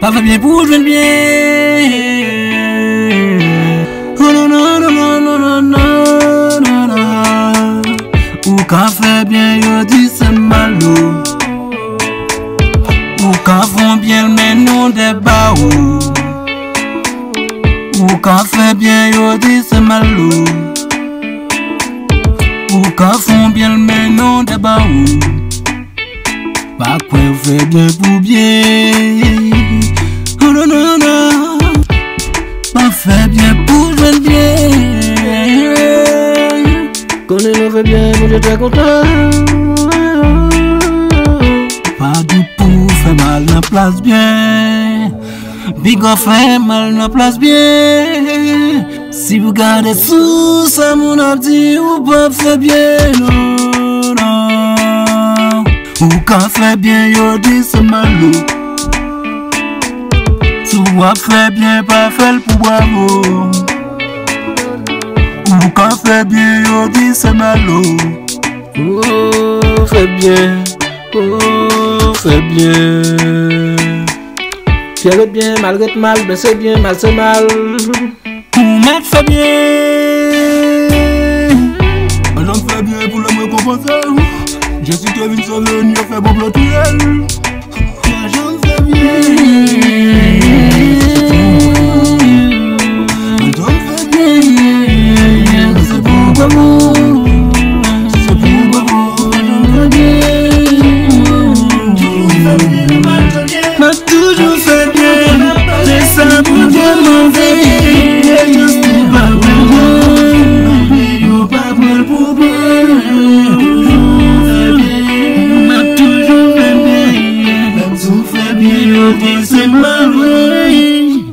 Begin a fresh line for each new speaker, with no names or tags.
Pas fait bien pour jouer bien. Oh non non non non non non non non. Ou quand fait bien yo dit c'est malo. Ou quand font bien mais non des baou. Ou quand fait bien yo dit c'est malo. Ou quand font bien mais non des baou. Pas quoi fait bien pour bien. Oh non non non. Pas fait bien pour jouer bien. Quand on fait bien, moi j'étais content. Pas du pour faire mal la place bien. Big on fait mal la place bien. Si vous gardez sous ça mon a dit ou pas fait bien non non. Ou quand fait bien yo dit c'est malo. Si vous fait bien pas fait pour bravo. Ou quand fait bien yo dit c'est malo. Oh fait bien. Oh fait bien. Faire bien, malgré mal, ben c'est bien, mal c'est mal. Ou mettre fait bien. J'en fais bien pour le me compenser. Je suis Kevin Sauvé, je fais bon blotuel. J'en fais bien. J'en fais bien. C'est pour vous. C'est pour vous. J'en fais bien. M'a toujours fait bien. C'est ça pour Dieu m'en fait. Juste pour pas bon. Yo pas mal pour bien. M'a toujours fait bien. M'a toujours fait bien. Yo dit c'est ma vie.